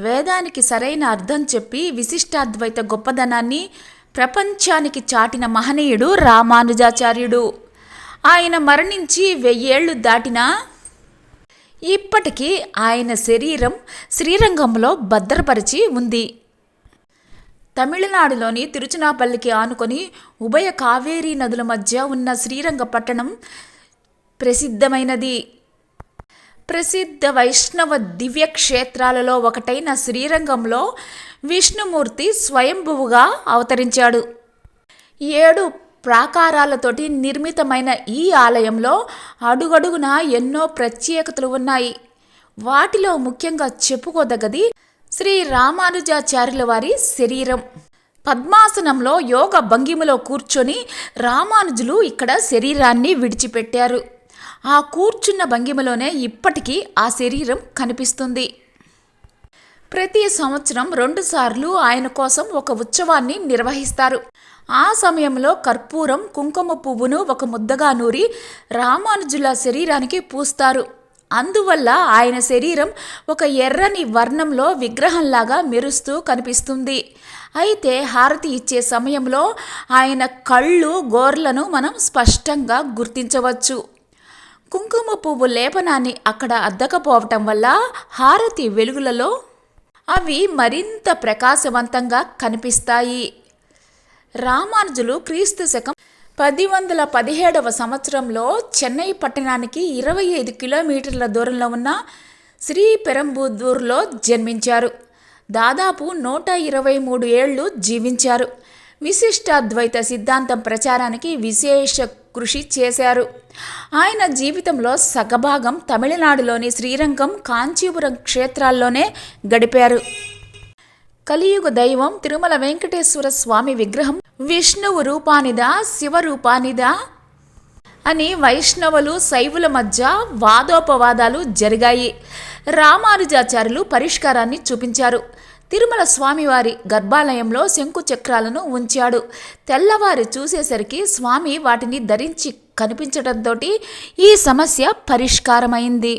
వేదానికి సరైన అర్థం చెప్పి విశిష్టాద్వైత గొప్పదనాన్ని ప్రపంచానికి చాటిన మహనీయుడు రామానుజాచార్యుడు. ఆయన మరణించి 1000 ఏళ్లు దాటినా ఇప్పటికీ ఆయన శరీరం శ్రీరంగంలో భద్రపరిచి ఉంది. తమిళనాడులోని తిరుచునాపల్లికి ఆనుకొని ఉభయ కావేరీ నదుల మధ్య ఉన్న శ్రీరంగ పట్టణం ప్రసిద్ధమైనది. ప్రసిద్ధ వైష్ణవ దివ్యక్షేత్రాలలో ఒకటైన శ్రీరంగంలో విష్ణుమూర్తి స్వయంభువుగా అవతరించాడు. 7 ప్రాకారాలతోటి నిర్మితమైన ఈ ఆలయంలో అడుగడుగునా ఎన్నో ప్రత్యేకతలు ఉన్నాయి. వాటిలో ముఖ్యంగా చెప్పుకోదగ్గది శ్రీ రామానుజాచార్యుల వారి శరీరం. పద్మాసనంలో యోగ భంగిమలో కూర్చొని రామానుజులు ఇక్కడ శరీరాన్ని విడిచిపెట్టారు. ఆ కూర్చున్న భంగిమలోనే ఇప్పటికీ ఆ శరీరం కనిపిస్తుంది. ప్రతి సంవత్సరం 2 సార్లు ఆయన కోసం ఒక ఉత్సవాన్ని నిర్వహిస్తారు. ఆ సమయంలో కర్పూరం, కుంకుమ పువ్వును ఒక ముద్దగా నూరి రామానుజుల శరీరానికి పూస్తారు. అందువల్ల ఆయన శరీరం ఒక ఎర్రని వర్ణంలో విగ్రహంలాగా మెరుస్తూ కనిపిస్తుంది. అయితే హారతి ఇచ్చే సమయంలో ఆయన కళ్ళు, గోర్లను మనం స్పష్టంగా గుర్తించవచ్చు. కుంకుమ పువ్వు లేపనాన్ని అక్కడ అద్దకపోవటం వల్ల హారతి వెలుగులలో అవి మరింత ప్రకాశవంతంగా కనిపిస్తాయి. రామానుజులు క్రీస్తు శకం 1017వ సంవత్సరంలో చెన్నై పట్టణానికి 25 కిలోమీటర్ల దూరంలో ఉన్న శ్రీపెరంబుదూర్లో జన్మించారు. దాదాపు 123 ఏళ్లు జీవించారు. విశిష్టాద్వైత సిద్ధాంతం ప్రచారానికి విశేష కృషి చేశారు. ఆయన జీవితంలో సగభాగం తమిళనాడులోని శ్రీరంగం, కాంచీపురం క్షేత్రాల్లోనే గడిపారు. కలియుగ దైవం తిరుమల వెంకటేశ్వర స్వామి విగ్రహం విష్ణువు రూపానిదా, శివరూపానిదా అని వైష్ణవులు, శైవుల మధ్య వాదోపవాదాలు జరిగాయి. రామానుజాచార్యులు పరిష్కారాన్ని చూపించారు. తిరుమల స్వామివారి గర్భాలయంలో శంకు చక్రాలను ఉంచాడు. తెల్లవారి చూసేసరికి స్వామి వాటిని ధరించి కనిపించడంతో ఈ సమస్య పరిష్కారమైంది.